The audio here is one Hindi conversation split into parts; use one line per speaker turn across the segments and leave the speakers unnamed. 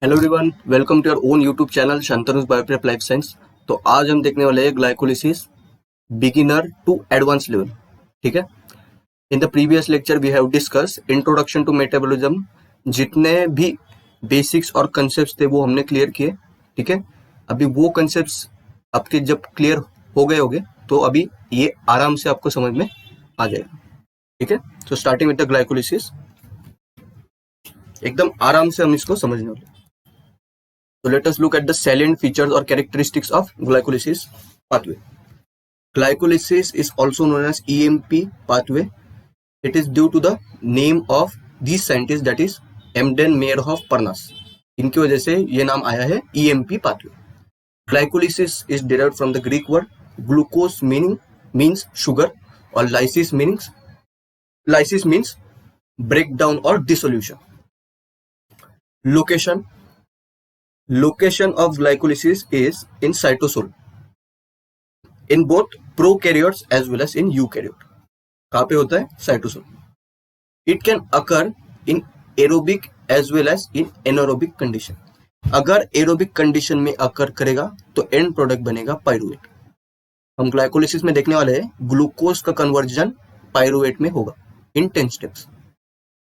Hello everyone, welcome to your own YouTube channel Shantanu's bioprep life science. तो आज हम देखने वाले हैं glycolysis beginner to advance level. ठीक है। In the previous lecture we have discuss introduction to metabolism. जितने भी बेसिक्स और कंसेप्ट्स थे वो हमने क्लियर किए। ठीक है। अभी वो कंसेप्ट्स आपके जब क्लियर हो गए होंगे तो अभी ये आराम से आपको समझ में आ जाएगा। ठीक है। तो स्टार्टिंग विद द ग्लाइकोलिसिस, एकदम आराम से हम इसको समझने वाले। So let us look at the salient features or characteristics of glycolysis pathway. Glycolysis is also known as EMP pathway. It is due to the name of these scientists, that is Emden, Meyerhoff, Parnas. इनकी वजह से ये नाम आया है EMP pathway. Glycolysis is derived from the Greek word glucose means sugar, or lysis means breakdown or dissolution. Location of glycolysis is in cytosol in both prokaryotes as well as in eukaryote. कहाँ पे होता है? cytosol. It can occur in aerobic as well as in anaerobic condition. अगर aerobic condition में occur करेगा तो end product बनेगा pyruvate. हम glycolysis में देखने वाले हैं ग्लूकोज का conversion pyruvate में होगा in 10 steps.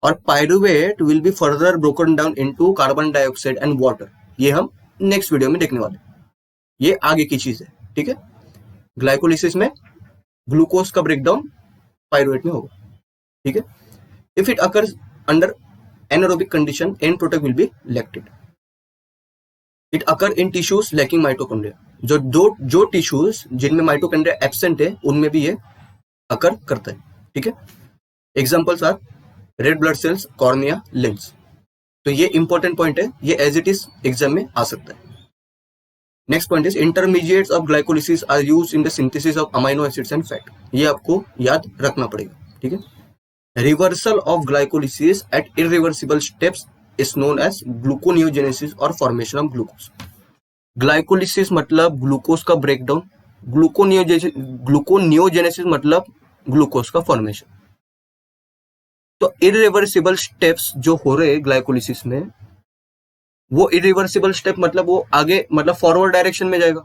और pyruvate will be further broken down into carbon dioxide and water. ये हम नेक्स्ट वीडियो में देखने वाले, ये आगे की चीज है। ठीक है। ग्लाइकोलिसिस में ग्लूकोज का ब्रेकडाउन पाइरुवेट में होगा। ठीक है। If it occurs under anaerobic condition, end product will be lactate. It occur in tissues lacking mitochondria. जो टिश्यूज जिनमें माइटोकॉन्ड्रिया एब्सेंट है उनमें भी ये अकर करता है। ठीक है। Examples are red blood cells, cornea, lens. तो ये इंपॉर्टेंट पॉइंट है, ये एज इट इज एग्जाम में आ सकता है। Next point is intermediates of glycolysis are used in the synthesis of amino acids and fat. ये आपको याद रखना पड़ेगा। ठीक है। Reversal of glycolysis at irreversible steps is known as gluconeogenesis or formation of glucose. Glycolysis मतलब ग्लूकोज का ब्रेकडाउन, ग्लूकोनियोजेनेसिस मतलब ग्लूकोज का फॉर्मेशन। तो इरिवर्सिबल स्टेप्स जो हो रहे ग्लाइकोलिसिस में, वो इरिवर्सिबल स्टेप मतलब वो आगे मतलब फॉरवर्ड डायरेक्शन में जाएगा।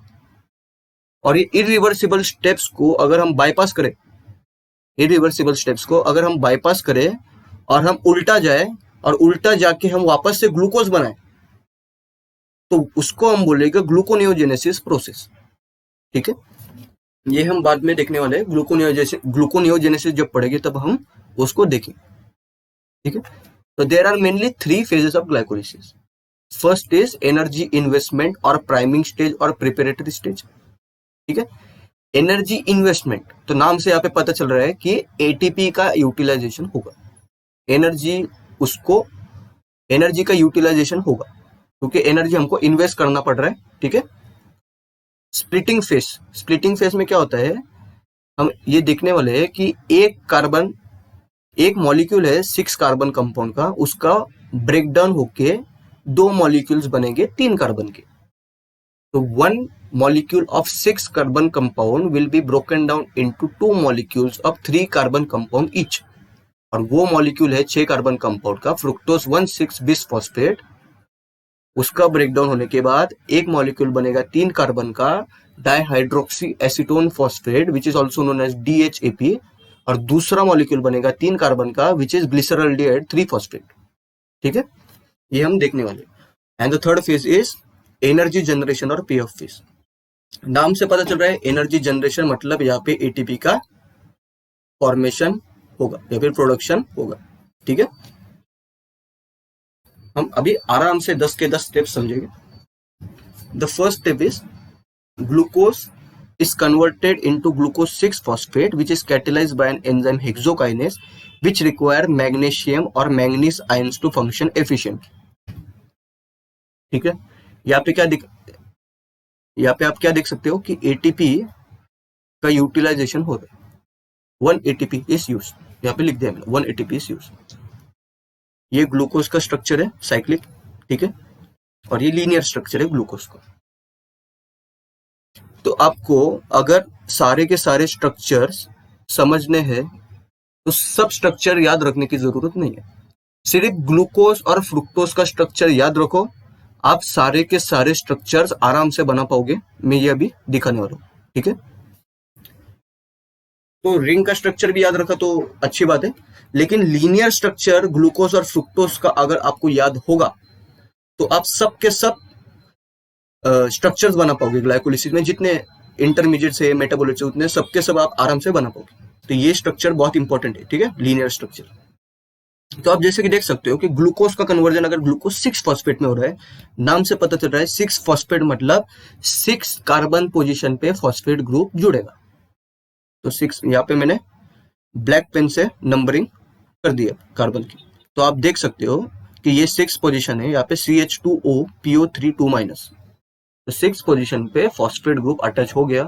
और ये इरिवर्सिबल स्टेप्स को अगर हम बाईपास करें, इरिवर्सिबल स्टेप्स को अगर हम बाईपास करें और हम उल्टा जाए और उल्टा जाके हम वापस से ग्लूकोज बनाए, तो उसको हम बोलेंगे ग्लूकोनियोजेनेसिस प्रोसेस। ठीक है। ये हम बाद में देखने वाले हैं। ग्लूकोनियोजेनेसिस जब पढ़ेंगे तब हम उसको देखेंगे। ठीक है। तो there are mainly 3 phases of glycolysis. First is energy investment or priming stage or preparatory stage. ठीक है। एनर्जी इन्वेस्टमेंट, तो नाम से यहाँ पे पता चल रहा है कि एटीपी का यूटिलाइजेशन होगा। एनर्जी का यूटिलाइजेशन होगा क्योंकि एनर्जी हमको इन्वेस्ट करना पड़ रहा है। ठीक है। स्प्लिटिंग फेज में क्या होता है, हम ये देखने वाले हैं कि एक मॉलिक्यूल है 6 कार्बन कंपाउंड का, उसका ब्रेकडाउन होके 2 मॉलिक्यूल्स बनेंगे 3 कार्बन के। तो 1 molecule of 6 carbon compound will be broken down into 2 molecules of 3 carbon compound each. और वो मॉलिक्यूल है 6 कार्बन कंपाउंड का फ्रुक्टोज 1,6 बिसफॉस्फेट। उसका ब्रेकडाउन होने के बाद एक मॉलिक्यूल बनेगा 3 कार्बन का dihydroxy acetone phosphate which is also known as DHAP। और दूसरा मॉलिक्यूल बनेगा 3 कार्बन का विच इज ग्लिसरॉल्डिहाइड 3 फॉस्फेट। ठीक है। ये हम देखने वाले। And the third phase is energy generation or pay of phase. नाम से पता चल रहा है एनर्जी जनरेशन मतलब यहाँ पे एटीपी का फॉर्मेशन होगा या फिर प्रोडक्शन होगा। ठीक है। हम अभी आराम से 10 के 10 स्टेप समझेंगे। The first step is glucose is converted into glucose 6-phosphate which is catalyzed by an enzyme hexokinase which require magnesium or manganese ions to function efficiently. ठीक है। यहाँ पे आप क्या देख सकते हो कि ATP का यूटिलाइजेशन हो रहा है। 1 ATP is used, यहाँ पे लिख दिया मैंने 1 ATP is used। ये ग्लूकोज का स्ट्रक्चर है साइक्लिक। ठीक है। और ये लीनियर स्ट्रक्चर है ग्लूकोज का। तो आपको अगर सारे के सारे स्ट्रक्चर्स समझने हैं तो सब स्ट्रक्चर याद रखने की जरूरत नहीं है। सिर्फ ग्लूकोज और फ्रुक्टोज का स्ट्रक्चर याद रखो आप सारे के सारे स्ट्रक्चर्स आराम से बना पाओगे, मैं ये अभी दिखाने वाला हूँ, ठीक है। तो रिंग का स्ट्रक्चर भी याद रखा तो अच्छी बात है, लेकिन लीनियर स्ट्रक्चर ग्लूकोज और फ्रुक्टोज का अगर आपको याद होगा तो आप सब के सब स्ट्रक्चर्स बना पाओगे ग्लाइकोलिसिस में, जितने इंटरमीडिएट से मेटाबोलाइट से उतने सबके सब आप आराम से बना पाओगे। तो ये स्ट्रक्चर बहुत इंपॉर्टेंट है, ठीक है, लीनियर स्ट्रक्चर। तो आप जैसे कि देख सकते हो कि ग्लूकोज का कन्वर्जन अगर ग्लूकोज 6 फॉस्फेट में हो रहा है, नाम से पता चल रहा है 6 फॉस्फेट मतलब 6 कार्बन पोजीशन पे फॉस्फेट ग्रुप जुड़ेगा। तो 6 यहाँ पे मैंने ब्लैक पेन से नंबरिंग कर दिया कार्बन की। तो आप देख सकते हो कि ये 6 पोजीशन है, यहाँ पे CH2O PO3 2-। तो 6 पोजीशन पे फॉस्फेट ग्रुप अटैच हो गया,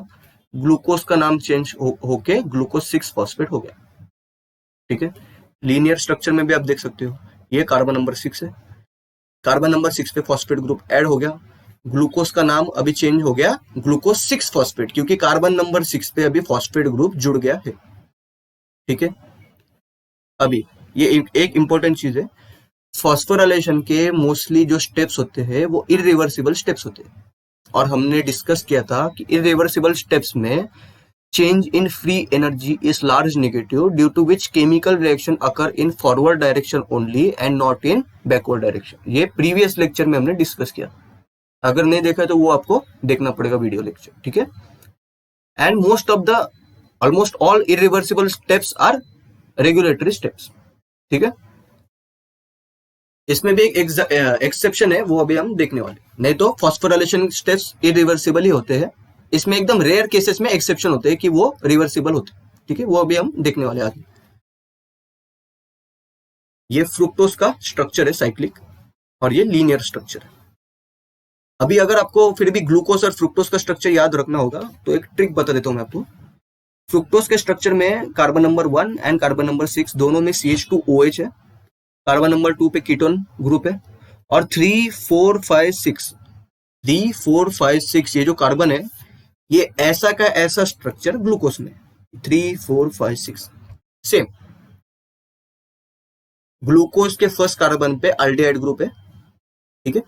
ग्लूकोज का नाम चेंज होके ग्लूकोज 6 फॉस्फेट हो गया, ठीक है। लीनियर स्ट्रक्चर में भी आप देख सकते हो, ये कार्बन नंबर 6 है, कार्बन नंबर 6 पे फॉस्फेट ग्रुप ऐड हो गया, ग्लूकोज का नाम अभी चेंज हो गया ग्लूकोज 6 फॉस्फेट, क्योंकि कार्बन नंबर 6 पे अभी फॉस्फेट ग्रुप जुड़ गया है, ठीक है। अभी ये एक इंपॉर्टेंट चीज है, फॉस्फोराइलेशन के मोस्टली जो स्टेप्स होते हैं वो इरिवर्सिबल स्टेप्स होते हैं, और हमने डिस्कस किया था कि इरिवर्सिबल स्टेप्स में change in free energy is large negative due to which chemical reaction occur in forward direction only and not in backward direction। ये प्रीवियस लेक्चर में हमने डिस्कस किया, अगर नहीं देखा तो वो आपको देखना पड़ेगा वीडियो लेक्चर, ठीक है। And most of the almost all irreversible steps are regulatory steps, ठीक है। इसमें भी एक एक्सेप्शन है, वो अभी हम देखने वाले, नहीं तो फॉस्फोराइलेशन स्टेप्स इरिवर्सिबल ही होते हैं, इसमें एकदम रेयर केसेस में एक्सेप्शन होते हैं कि वो रिवर्सिबल होते हैं, ठीक है, वो अभी हम देखने वाले आगे। ये फ्रुक्टोज का स्ट्रक्चर है साइक्लिक, और ये लीनियर स्ट्रक्चर है। अभी अगर आपको फिर भी ग्लूकोज और फ्रुक्टोज का स्ट्रक्चर याद रखना होगा तो एक ट्रिक बता देता हूं मैं आपको। फ्रुक्टोज के स्ट्रक्चर में carbon number 1 and carbon number 6 दोनों में CH2OH है, कार्बन नंबर 2 पे कीटोन ग्रुप है, और 3, 4, 5, 6 ये जो कार्बन है ये ऐसा का ऐसा स्ट्रक्चर ग्लूकोज में 3, 4, 5, 6 सेम। ग्लूकोज के फर्स्ट कार्बन पे अल्डिहाइड ग्रुप है, ठीक है,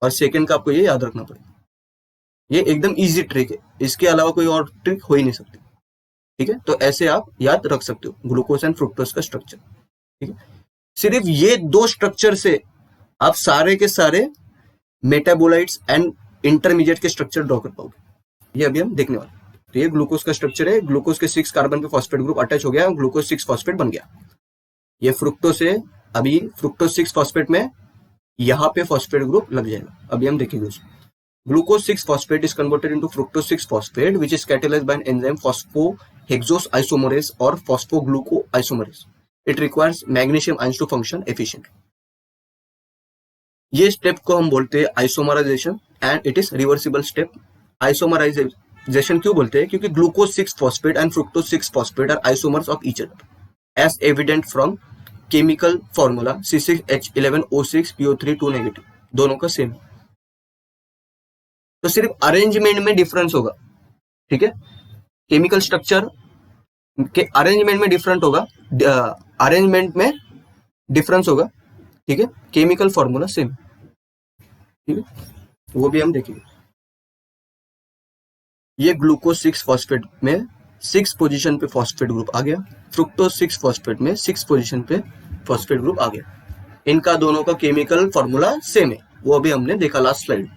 और सेकंड का आपको ये याद रखना पड़ेगा। ये एकदम इजी ट्रिक है, इसके अलावा कोई और ट्रिक हो ही नहीं सकती, ठीक है। तो ऐसे आप याद रख सकते हो ग्लूकोज एंड फ्रुक्टोज का स्ट्रक्चर, ठीक है। सिर्फ ये दो स्ट्रक्चर से आप सारे के सारे मेटाबोलाइट्स एंड इंटरमीडिएट के स्ट्रक्चर ड्रॉ कर पाओगे, ये अभी हम देखने वाले। तो ये ग्लूकोज का स्ट्रक्चर है, ग्लूकोज के 6 कार्बन पे फॉस्फेट ग्रुप अटैच हो गया, ग्लूकोज 6 फॉस्फेट बन गया। ये फ्रुक्टोज है, अभी फ्रुक्टोज 6 फॉस्फेट में यहाँ पे फॉस्फेट ग्रुप लग जाएगा, अभी हम देखेंगे उसको। Glucose 6 phosphate is converted into fructose 6 phosphate which is catalysed by an enzyme phosphohexose isomerase or phosphogluco isomerase. It requires magnesium ions to function efficiently. ये स्टेप को हम बोलते हैं isomerisation and it is reversible step. Isomerisation क्यों बोलते हैं? क्योंकि glucose 6 phosphate and fructose 6 phosphate are isomers of each other as evident from chemical formula C6H11O6PO3 2-, दोनों का सेम। तो सिर्फ अरेंजमेंट में डिफरेंस होगा, ठीक है, केमिकल स्ट्रक्चर के अरेंजमेंट में डिफरेंट होगा, अरेंजमेंट में डिफरेंस होगा, ठीक है, केमिकल फॉर्मूला सेम, ठीक है, वो भी हम देखेंगे। ये ग्लूकोज 6 फॉस्फेट में 6 पोजीशन पे फॉस्फेट ग्रुप आ गया, फ्रुक्टोज 6 फॉस्फेट में 6 पोजीशन पे फॉस्फेट ग्रुप आ गया। इनका दोनों का केमिकल फॉर्मूला सेम है, वो अभी हमने देखा लास्ट स्लाइड।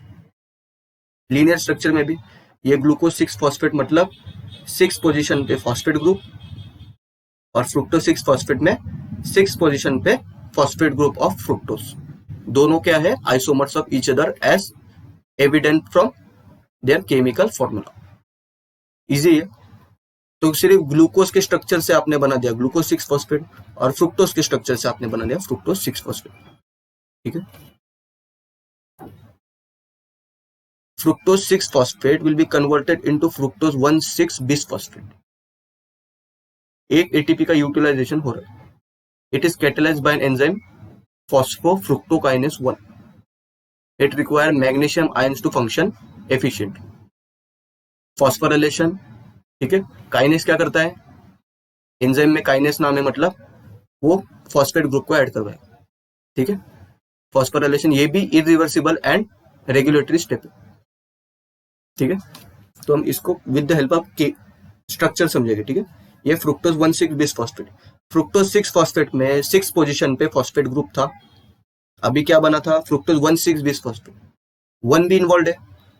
लीनियर स्ट्रक्चर में भी ये ग्लूकोज 6 फॉस्फेट मतलब 6 पोजीशन पे फॉस्फेट ग्रुप, और फ्रुक्टोज 6 फॉस्फेट में 6 पोजीशन पे फॉस्फेट ग्रुप ऑफ फ्रुक्टोज। दोनों क्या है? Isomers of each other as evident from their chemical formula. Easy है। तो सिर्फ ग्लूकोज के स्ट्रक्चर से आपने बना दिया ग्लूकोज 6 फॉस्फेट, और फ्रुक्टोज के स्ट्रक्चर से आपने बना दिया फ्रुक्टोज 6 फॉस्फेट, ठीक है। Fructose 6 phosphate will be converted into fructose 1,6 bisphosphate. एक एटीपी का यूटिलाइजेशन हो रहा है। It is catalysed by an enzyme phosphofructokinase 1। It require magnesium ions to function efficiently. Phosphorylation, ठीक है, काइनेस क्या करता है? एंजाइम में काइनेस नाम है, मतलब वो फॉस्फेट ग्रुप को ऐड करवाए, ठीक है। फॉस्फोराइलेशन ये भी इरिवर्सिबल एंड रेगुलेटरी स्टेप है, ठीक है। तो हम इसको विद द हेल्प ऑफ के स्ट्रक्चर समझेंगे, ठीक है। ये fructose 1,6 bis phosphate, fructose 6 phosphate में 6 पोजीशन पे फॉस्फेट ग्रुप था। अभी क्या बना था, फ्रुक्टोज 1,6 बिस फॉस्फेट, 1 भी इन्वॉल्व है,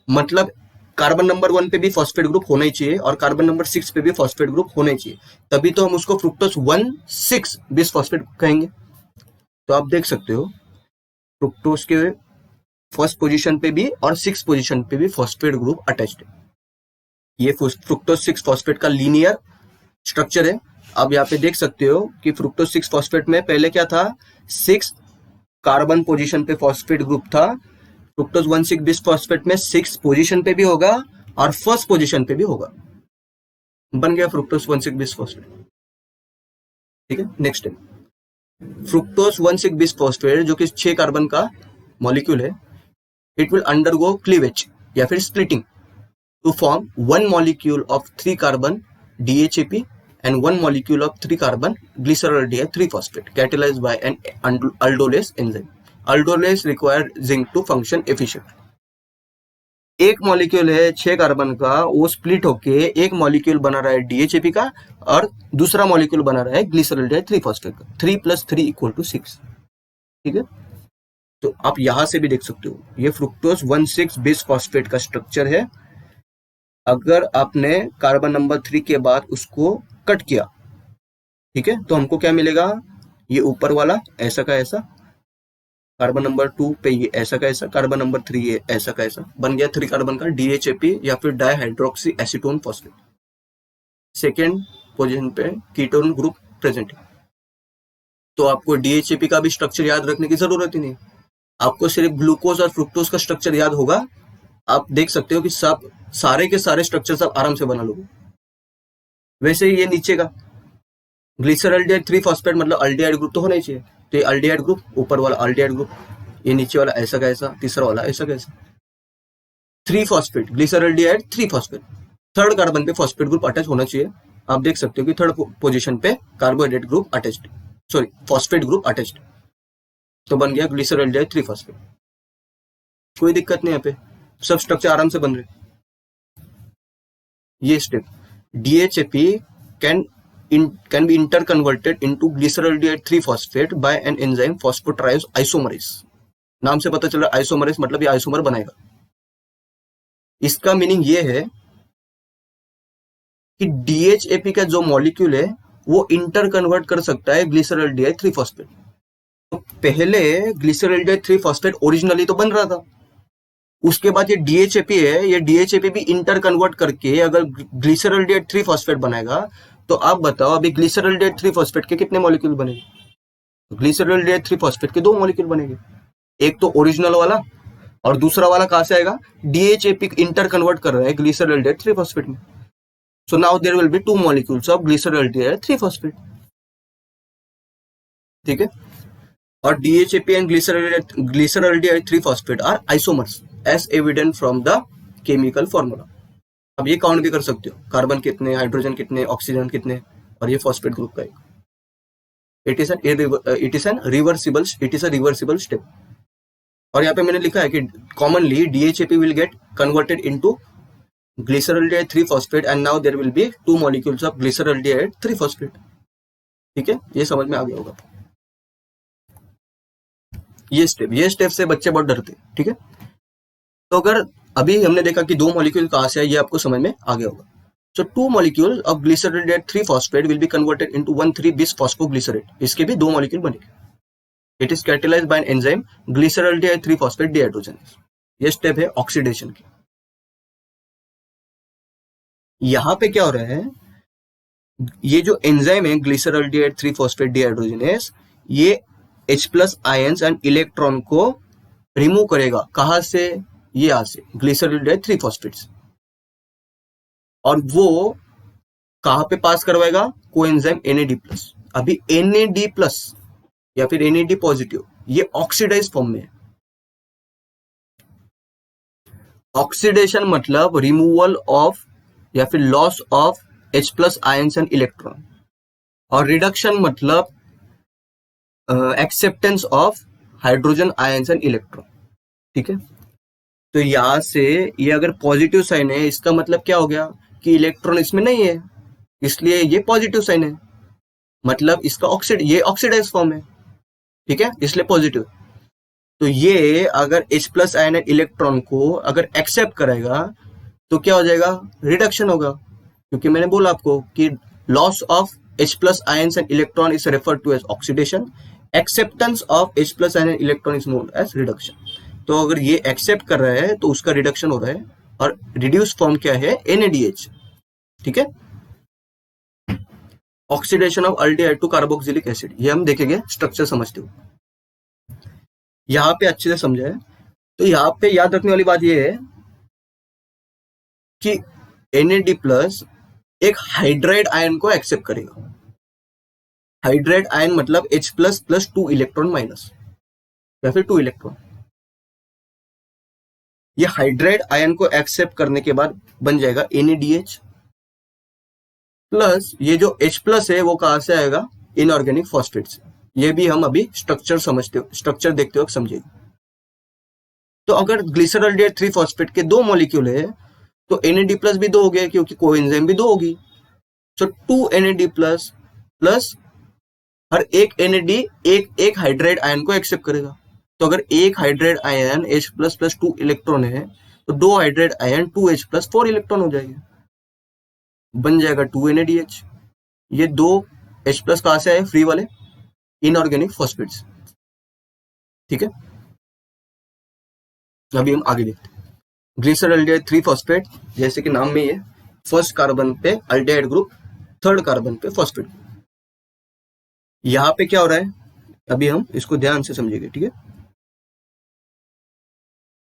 मतलब कार्बन नंबर 1 पे भी फॉस्फेट ग्रुप होना ही चाहिए और कार्बन नंबर 6 पे भी फॉस्फेट ग्रुप होना ही चाहिए, तभी तो हम उसको फ्रुक्टोज 1,6 बिस फॉस्फेट कहेंगे। तो आप देख सकते हो फ्रुक्टोज के फर्स्ट पोजीशन पे भी और 6 पोजीशन पे भी फॉस्फेट ग्रुप अटैच्ड है। ये फ्रुक्टोज 6 फॉस्फेट का लीनियर स्ट्रक्चर है। अब यहाँ पे देख सकते हो कि फ्रुक्टोज 6 फॉस्फेट में पहले क्या था, 6 कार्बन पोजीशन पे फॉस्फेट ग्रुप था। फ्रुक्टोज 1,6 बिस फॉस्फेट में 6 पोजीशन पे भी होगा और फर्स्ट पोजीशन पे भी होगा, बन गया फ्रुक्टोज 1,6 बिस फॉस्फेट, ठीक है। नेक्स्ट है फ्रुक्टोज 1,6 बिस फॉस्फेट, जो कि 6 कार्बन का मॉलिक्यूल है। इट विल अंडरगो क्लीवेज या फिर splitting to form one molecule of 3 carbon DHAP and one molecule of 3 carbon glyceraldehyde 3 phosphate catalyzed by an aldolase enzyme. Aldolase require zinc to function efficient. एक मॉलिक्यूल है 6 कार्बन का, वो स्प्लिट होके एक मॉलिक्यूल बना रहा है DHAP का और दूसरा मॉलिक्यूल बना रहा है ग्लिसरॉल्डिहाइड 3 फॉस्फेट का। 3 + 3 = 6, ठीक है। तो आप यहां से भी देख सकते हो ये फ्रुक्टोज 1,6 बिस फॉस्फेट का स्ट्रक्चर है। अगर आपने कार्बन नंबर 3 के बाद उसको कट किया, ठीक है, तो हमको क्या मिलेगा, ये ऊपर वाला ऐसा का ऐसा, कार्बन नंबर 2 पे ये ऐसा का ऐसा, कार्बन नंबर 3 ये ऐसा का ऐसा, बन गया 3 कार्बन का DHAP या फिर dihydroxy acetone phosphate. Second position पे कीटोन ग्रुप प्रेजेंट है। तो आपको DHAP का भी स्ट्रक्चर याद रखने की जरूरत ही नहीं, आपको सिर्फ ग्लूकोज और फ्रुक्टोज का स्ट्रक्चर याद होगा। आप देख सकते हो कि सब सारे के सारे स्ट्रक्चर आप आराम से बना लोगे। वैसे ही ये नीचे का ग्लिसरॉल्डिहाइड 3 फॉस्फेट मतलब अल्डिहाइड ग्रुप तो होना ही चाहिए, तो ये अल्डिहाइड ग्रुप, ऊपर वाला अल्डिहाइड ग्रुप, ये नीचे वाला ऐसा का ऐसा, तीसरा वाला ऐसा का ऐसा, 3 phosphate glyceraldehyde 3 phosphate, third carbon पे फॉस्फेट ग्रुप अटैच होना चाहिए। आप देख सकते हो कि थर्ड पोजीशन पे carbohydrate group attached, sorry phosphate group attached, तो बन गया ग्लिसरॉल्डिहाइड 3 फॉस्फेट। कोई दिक्कत नहीं, यहाँ पे सब स्ट्रक्चर आराम से बन रहे। ये step DHAP can be interconverted into glyceraldehyde 3 phosphate by an enzyme phosphotriose isomerase। नाम से पता चल रहा है आइसोमरेस मतलब ये आइसोमर बनाएगा। इसका मीनिंग ये है कि DHAP का जो मॉलिक्यूल है वो इंटर कन्वर्ट कर सकता है ग्लिसरॉल्डिहाइड 3 फॉस्फेट। तो पहले ग्लिसरॉल्डिहाइड 3 फॉस्फेट ओरिजिनली तो बन रहा था, उसके बाद ये DHAP है, ये DHAP भी इंटर कन्वर्ट करके अगर ग्लिसरॉल्डिहाइड 3 फॉस्फेट बनाएगा, तो आप बताओ अभी ग्लिसरॉल्डिहाइड 3 फॉस्फेट के कितने मॉलिक्यूल बनेंगे? ग्लिसरॉल्डिहाइड 3 फॉस्फेट के 2 मॉलिक्यूल बनेंगे, एक तो ओरिजिनल वाला और दूसरा वाला कहां से आएगा, DHAP इंटर कन्वर्ट कर रहा है ग्लिसरॉल्डिहाइड 3 फॉस्फेट में। So now there will be 2 molecules of glyceraldehyde 3 phosphate, ठीक है। और DHAP and glyceraldehyde 3 phosphate are isomers as evident from the chemical formula। अब ये काउंट भी कर सकते हो, कार्बन कितने, हाइड्रोजन कितने, ऑक्सीजन कितने, और ये फॉस्फेट ग्रुप का it is an reversible step. और यहाँ पे मैंने लिखा है कि commonly DHAP will get converted into glyceraldehyde 3 phosphate and now there will be 2 molecules of glyceraldehyde 3 phosphate, ठीक है। ये समझ में आ गया होगा। ये स्टेप से बच्चे बहुत डरते, ठीक है। तो अगर अभी हमने देखा कि 2 मॉलिक्यूल कहां से है, ये आपको समझ में आ गया होगा। So 2 molecule of glyceraldehyde 3 phosphate will be converted into 1,3 bis phosphoglycerate. इसके भी 2 मॉलिक्यूल बनेंगे। It is catalysed by an enzyme glyceraldehyde 3 phosphate dehydrogenase. ये स्टेप है ऑक्सीडेशन की। यहां पे क्या हो रहा है, ये जो एंजाइम है ग्लिसरॉल्डिहाइड 3 फॉस्फेट डिहाइड्रोजनेज, ये H+ आयंस एंड इलेक्ट्रॉन को रिमूव करेगा। कहां से, ये यहां से ग्लिसरॉल्डिहाइड 3 फॉस्फेट्स, और वो कहां पे पास करवाएगा, कोएंजाइम NAD+। अभी NAD+ या फिर NAD+, ये ऑक्सीडाइज फॉर्म में है। ऑक्सीडेशन मतलब रिमूवल ऑफ या फिर loss of H+ ions and electron, और रिडक्शन मतलब acceptance of hydrogen ions and electron, ठीक है। तो यहाँ से ये अगर पॉजिटिव साइन है, इसका मतलब क्या हो गया कि इलेक्ट्रॉन इसमें नहीं है, इसलिए ये पॉजिटिव साइन है, मतलब इसका ये ऑक्सीडाइज फॉर्म है, ठीक है, इसलिए पॉजिटिव। तो ये अगर H प्लस आयन इलेक्ट्रॉन को अगर एक्सेप्ट करेगा तो क्या हो जाएगा, रिडक्शन होगा, क्योंकि मैंने बोला आपको कि loss of H plus ions and electron is referred to as oxidation, acceptance of H plus ion electron is known as reduction. तो अगर ये एक्सेप्ट कर रहा है तो उसका रिडक्शन हो रहा है, और रिड्यूस फॉर्म क्या है, NADH, ठीक है, oxidation of aldehyde to carboxylic acid. ये हम देखेंगे, स्ट्रक्चर समझते हो, यहाँ पे अच्छे से समझा है। तो यहाँ पे याद रखने वाली बात ये है कि NAD प्लस एक हाइड्राइड आयन को एक्सेप्ट करेगा। हाइड्राइड आयन मतलब H plus plus 2 electron minus, या फिर 2 इलेक्ट्रॉन। ये हाइड्राइड आयन को एक्सेप्ट करने के बाद बन जाएगा NADH प्लस, ये जो H प्लस है वो कहां से आएगा, इनऑर्गेनिक फॉस्फेट से। ये भी हम अभी स्ट्रक्चर समझते हो, स्ट्रक्चर देखते वक्त समझेंगे। तो अगर ग्लिसरॉल्डिहाइड 3 फॉस्फेट के 2 मॉलिक्यूल है तो NAD प्लस भी 2 हो गए, क्योंकि कोएंजाइम भी 2 होगी। तो 2 NAD प्लस प्लस हर एक NAD एक हाइड्राइड आयन को एक्सेप्ट करेगा। तो अगर एक hydride ion H plus plus 2 electron है तो 2 hydride ion 2H plus 4 electron हो जाएंगे, बन जाएगा 2 NADH। ये 2 H प्लस कहां से आए, फ्री वाले इनऑर्गेनिक फॉस्फेट्स, ठीक है। अभी हम आगे देखते हैं। ग्लिसरॉल्डिहाइड 3 फॉस्फेट, जैसे कि नाम में ही है, फर्स्ट कार्बन पे अल्डिहाइड ग्रुप, थर्ड कार्बन पे फॉस्फेट। यहाँ पे क्या हो रहा है, अभी हम इसको ध्यान से समझेंगे, ठीक है।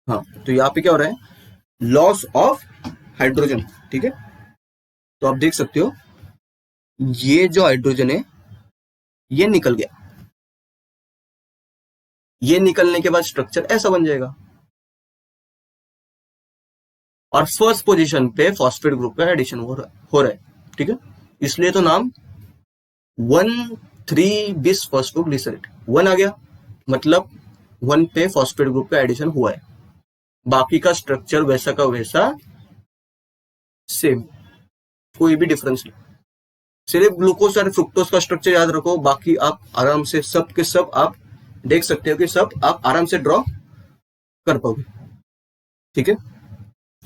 हाँ, तो यहाँ पे क्या हो रहा है, लॉस ऑफ हाइड्रोजन, ठीक है। तो आप देख सकते हो ये जो हाइड्रोजन है ये निकल गया, ये निकलने के बाद स्ट्रक्चर ऐसा बन जाएगा, और फर्स्ट पोजीशन पे फॉस्फेट ग्रुप का एडिशन हो रहा है, ठीक है। इसलिए तो नाम 1,3 बिस फॉस्फोग्लिसरेट, 1 आ गया, मतलब 1 पे फॉस्फेट ग्रुप का एडिशन हुआ है। बाकी का स्ट्रक्चर वैसा का वैसा सेम, कोई भी डिफरेंस नहीं। सिर्फ ग्लूकोज और फ्रुक्टोज का स्ट्रक्चर याद रखो, बाकी आप आराम से सब के सब आप देख सकते हो कि सब आप आराम से ड्रॉ कर पाओगे, ठीक है।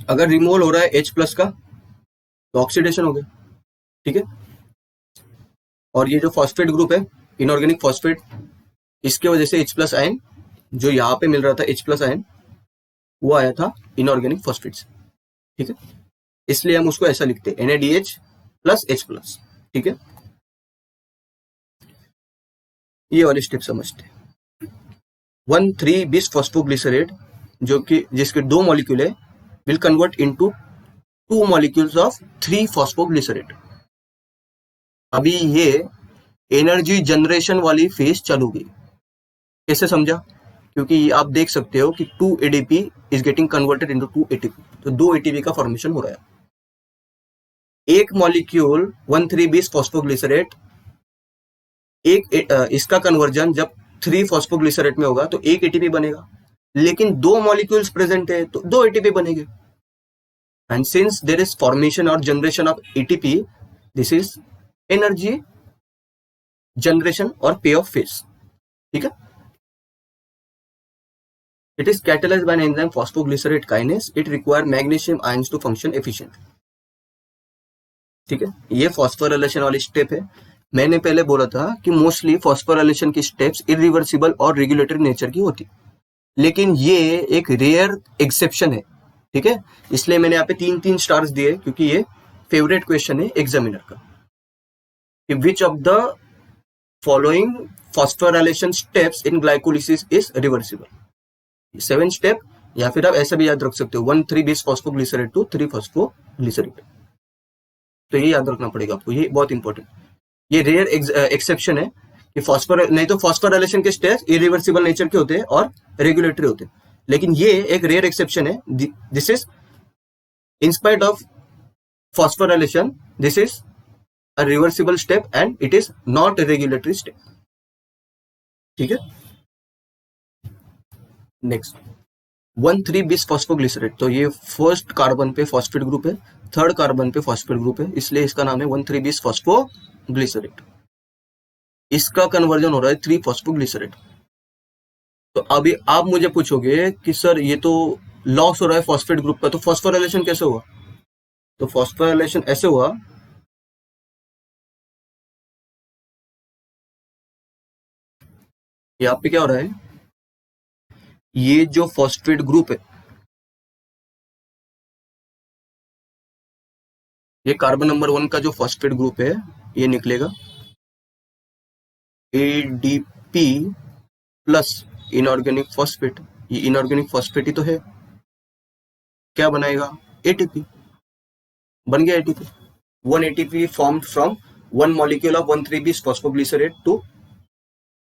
अगर रिमूवल हो रहा है H प्लस का तो ऑक्सीडेशन हो गया, ठीक है। और ये जो फॉस्फेट ग्रुप है इनऑर्गेनिक फॉस्फेट, इसके वजह से H प्लस आयन जो यहाँ पे मिल रहा था, H प्लस आयन वो आया था इनऑर्गेनिक फॉस्फेट से, ठीक है। इसलिए हम उसको ऐसा लिखते हैं NADH प्लस H प्लस, ठीक है। ये वाली स्टेप समझते हैं। 1,3 बिस फॉस्फोग्लिसरेट, जो कि जिसके 2 मॉलिक्यूल है, will convert into 2 molecules of 3 phosphoglycerate. अभी ये एनर्जी जनरेशन वाली फेज चालू गई। कैसे समझा, क्योंकि आप देख सकते हो कि 2 ADP is getting converted into 2 ATP, तो 2 ATP का फॉर्मेशन हो रहा है। एक मॉलिक्यूल 1,3 बिस फॉस्फोग्लिसरेट, इसका कन्वर्जन जब 3 फॉस्फोग्लिसरेट में होगा तो 1 ATP बनेगा, लेकिन 2 मॉलिक्यूल्स प्रेजेंट है तो 2 ATP बनेंगे। And since there is formation or generation of ATP, this is energy generation or pay of phase, ठीक है। It is catalyzed by an enzyme phosphoglycerate kinase. It requires magnesium ions to function efficiently. ठीक है, ये फॉस्फोराइलेशन वाली स्टेप है। मैंने पहले बोला था कि मोस्टली फॉस्फोराइलेशन की स्टेप्स इरिवर्सिबल और रेगुलेटरी नेचर की होती, लेकिन ये एक रेयर एक्सेप्शन है, ठीक है। इसलिए मैंने यहाँ पे 3-3 स्टार्स दिए, क्योंकि ये फेवरेट क्वेश्चन है एग्जामिनर का, कि which of the following phosphorylation steps in glycolysis is reversible. 7 step, या फिर आप ऐसा भी याद रख सकते हो 1,3 बिस फॉस्फोग्लिसरेट टू 3 फॉस्फोग्लिसरेट। तो ये याद रखना पड़ेगा आपको, ये बहुत इंपॉर्टेंट। ये रेयर एक्सेप्शन है कि नहीं तो फॉस्फोराइलेशन के स्टेप्स इरिवर्सिबल नेचर के होते हैं और रेगुलेटरी होते हैं, लेकिन ये एक रेयर एक्सेप्शन है। This is in spite of phosphorylation, this is a reversible step and it is not a regulatory step, ठीक है। नेक्स्ट, 1,3 बिस फॉस्फोग्लिसरेट, तो ये फर्स्ट कार्बन पे फॉस्फेट ग्रुप है, थर्ड कार्बन पे फॉस्फेट ग्रुप है, इसलिए इसका नाम है 1,3 बिस फॉस्फोग्लिसरेट। इसका कन्वर्जन हो रहा है 3 फॉस्फोग्लिसरेट। तो अभी आप मुझे पूछोगे कि सर ये तो लॉस हो रहा है फॉस्फेट ग्रुप का, तो फॉस्फोराइलेशन कैसे हुआ? तो फॉस्फोराइलेशन ऐसे हुआ, यहाँ पे क्या हो रहा है, ये जो फॉस्फेट ग्रुप है, ये कार्बन नंबर 1 का जो फॉस्फेट ग्रुप है, ये निकलेगा ADP प्लस इनऑर्गेनिक फॉस्फेट। ये इनऑर्गेनिक फॉस्फेट ही तो है, क्या बनाएगा? ATP। बन गया ATP। 1 ATP formed from 1 molecule of 1,3 bis phosphoglycerate to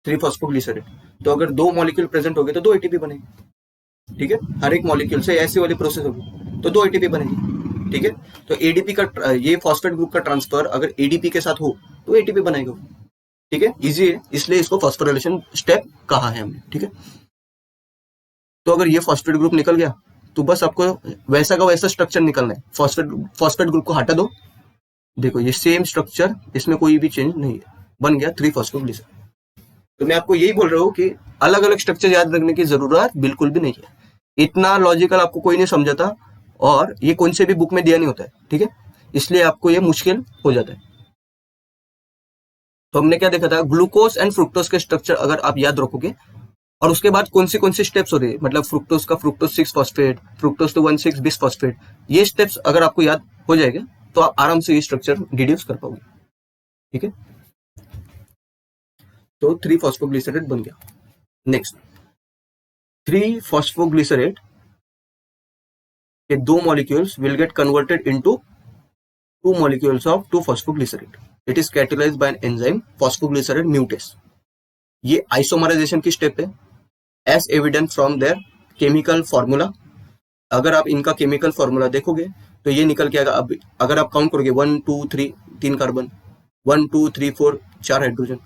3 phosphoglycerate. तो अगर 2 मॉलिक्यूल प्रेजेंट हो गए तो 2 ATP बनेगी। ठीक है, हर एक मॉलिक्यूल से ऐसी वाली प्रोसेस होगी तो 2 ATP बनेगी। ठीक है, तो ADP का ये फॉस्फेट ग्रुप का ट्रांसफर अगर ADP के साथ हो तो ATP बनेगा। ठीक है, इजी है, इसलिए इसको फॉस्फोराइलेशन स्टेप कहा है हमने। ठीक है, तो अगर ये फॉस्फेट ग्रुप निकल गया तो बस आपको वैसा का वैसा स्ट्रक्चर निकलना है। फॉस्फेट ग्रुप को हटा दो, देखो ये सेम स्ट्रक्चर, इसमें कोई भी चेंज नहीं है, बन गया 3 फॉस्फोग्लिसरेट। तो मैं आपको यही बोल रहा हूँ कि अलग अलग स्ट्रक्चर याद रखने की जरूरत बिल्कुल भी नहीं है। इतना लॉजिकल आपको कोई नहीं समझाता, और ये कौन से भी बुक में दिया नहीं होता है। ठीक है, इसलिए आपको ये मुश्किल हो जाता है। तो हमने क्या देखा था, ग्लूकोज एंड फ्रुक्टोज के स्ट्रक्चर अगर आप याद रखोगे, और उसके बाद कौन सी स्टेप्स हो रही है, मतलब फ्रुक्टोज का fructose 6 phosphate, fructose to 1,6 bis phosphate, ये स्टेप्स अगर आपको याद हो जाएगा तो आप आराम से ये स्ट्रक्चर डिड्यूस कर पाओगे। ठीक है, तो 3 फॉस्फोग्लिसरेट बन गया। नेक्स्ट, 3 फॉस्फोग्लिसरेट के 2 molecules will get converted into 2 molecules of 2 phosphoglycerate. It is catalyzed by an enzyme phosphoglycerate mutase. ये आइसोमराइजेशन की स्टेप है, as evident from their chemical formula. अगर आप इनका केमिकल फॉर्मूला देखोगे तो ये निकल के आएगा। अब अगर आप काउंट करोगे 1 2 3 3 कार्बन, 1 2 3 4 4 हाइड्रोजन,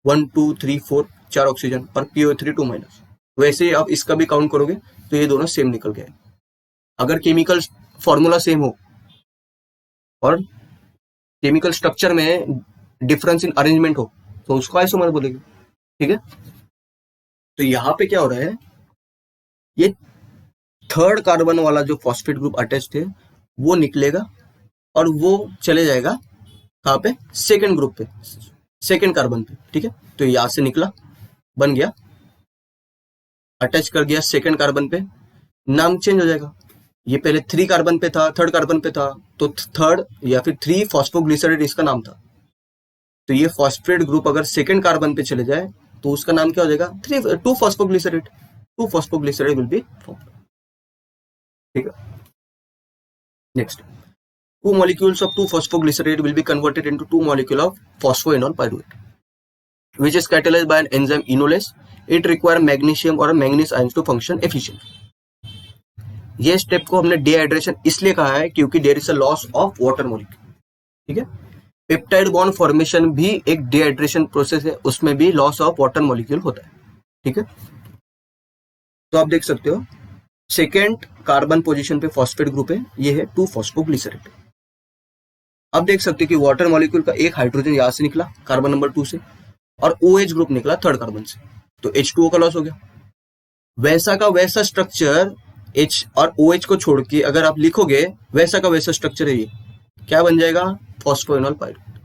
1 2 3 4 4 ऑक्सीजन और PO3 2 माइनस, वैसे ही आप इसका भी काउंट करोगे तो ये दोनों सेम निकल गए। अगर केमिकल फॉर्मूला सेम हो और केमिकल स्ट्रक्चर में डिफरेंस इन अरेंजमेंट हो तो उसको आइसोमर बोलेंगे। ठीक है, तो यहां पे क्या हो रहा है, ये थर्ड कार्बन वाला जो फॉस्फेट ग्रुप अटैच थे वो निकलेगा और वो चले जाएगा कहां पे, सेकेंड ग्रुप पे, सेकेंड कार्बन पे। ठीक है, तो यहां से निकला, बन गया, अटैच कर गया सेकेंड कार्बन पे, नाम चेंज हो जाएगा। ये पहले 3 कार्बन पे था, थर्ड कार्बन पे था, तो थर्ड या फिर 3 फॉस्फोग्लिसरेट इसका नाम था। तो ये फॉस्फेट ग्रुप अगर सेकेंड कार्बन पे चले जाए तो उसका नाम क्या हो जाएगा, 2 phosphoglycerate. 2 phosphoglycerate will be formed. ठीक है, next, 2 molecules of 2 phosphoglycerate will be converted into 2 molecule of phosphoenol pyruvate, which is catalyzed by an enzyme enolase. It require magnesium or manganese ions to function efficiently. ये स्टेप को हमने डिहाइड्रेशन इसलिए कहा है क्योंकि there is a loss of water molecule. ठीक है, पेप्टाइड बॉन्ड फॉर्मेशन भी एक डिहाइड्रेशन प्रोसेस है, उसमें भी लॉस ऑफ वाटर मॉलिक्यूल होता है। ठीक है, तो आप देख सकते हो सेकेंड कार्बन पोजीशन पे फॉस्फेट ग्रुप है, ये है 2 फॉस्फोग्लिसरेट। अब देख सकते हो कि वाटर मॉलिक्यूल का एक हाइड्रोजन यहां से निकला कार्बन नंबर 2 से, और OH ग्रुप निकला थर्ड कार्बन से, तो H2O का लॉस हो गया। वैसा का वैसा स्ट्रक्चर H और OH को छोड़ के अगर आप लिखोगे वैसा का वैसा स्ट्रक्चर है, ये क्या बन जाएगा, फॉस्फोइनॉल पाइरुवेट।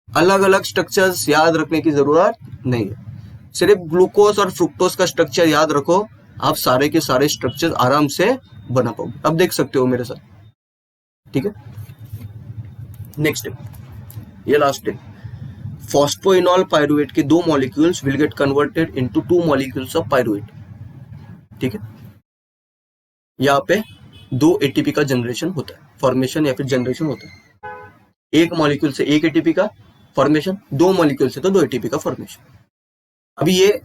अलग अलग स्ट्रक्चर्स याद रखने की जरूरत नहीं है, सिर्फ ग्लूकोज और फ्रुक्टोज का स्ट्रक्चर याद रखो, आप सारे के सारे स्ट्रक्चर आराम से बना पाओगे। अब देख सकते हो मेरे साथ। ठीक है, नेक्स्ट ये लास्ट है, फॉस्फोइनॉल पाइरुवेट के 2 molecules will get converted into 2 molecules of pyruvate. ठीक है, यहाँ पे 2 ATP का जनरेशन होता है, फॉर्मेशन या फिर जनरेशन होता है। एक मॉलिक्यूल से 1 ATP का फॉर्मेशन, 2 मॉलिक्यूल से तो 2 ATP का फॉर्मेशन। अभी ये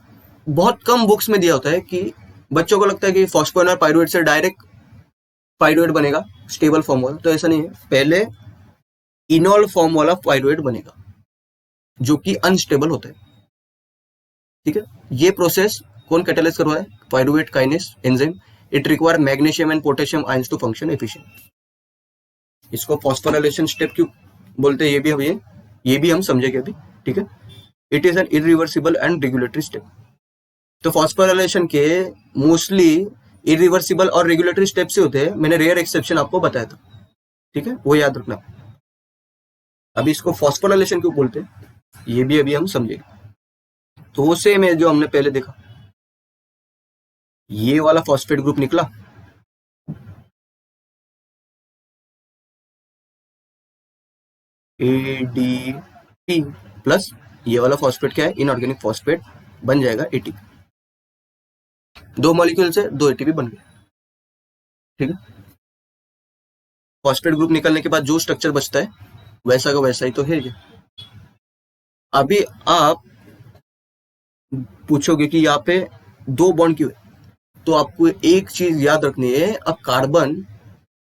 बहुत कम बुक्स में दिया होता है कि बच्चों को लगता है कि फॉस्फोइनॉल पाइरुवेट से डायरेक्ट पाइरुवेट बनेगा स्टेबल फॉर्म वाला, तो ऐसा नहीं है। पहले इनॉल फॉर्म वाला पाइरुवेट बनेगा जो कि अनस्टेबल होता है। ठीक है, ये प्रोसेस कौन कैटालाइज करवा है, pyruvate kinase enzyme. It require magnesium and potassium ions to function efficient. इसको फॉस्फोराइलेशन स्टेप क्यों बोलते हैं ये भी हम समझेंगे अभी, ठीक है। It is N irreversible and regulatory step. तो फॉस्फोराइलेशन के मोस्टली इरिवर्सिबल और रेगुलेटरी स्टेप से होते हैं, मैंने रेयर एक्सेप्शन आपको बताया था, ठीक है, वो याद रखना। अभी इसको फॉस्फोराइलेशन क्यों बोलते हैं ये भी अभी हम समझेंगे। तो वो सेम है जो हमने पहले देखा, ये वाला फॉस्फेट ग्रुप निकला, ADP प्लस ये वाला फॉस्फेट क्या है, इनऑर्गेनिक फॉस्फेट बन जाएगा ATP। दो मॉलिक्यूल से दो ATP बन गए, ठीक है। फॉस्फेट ग्रुप निकलने के बाद जो स्ट्रक्चर बचता है वैसा का वैसा ही तो है ये। अभी आप पूछोगे कि यहाँ पे दो बॉन्ड क्यों है, तो आपको एक चीज याद रखनी है, a carbon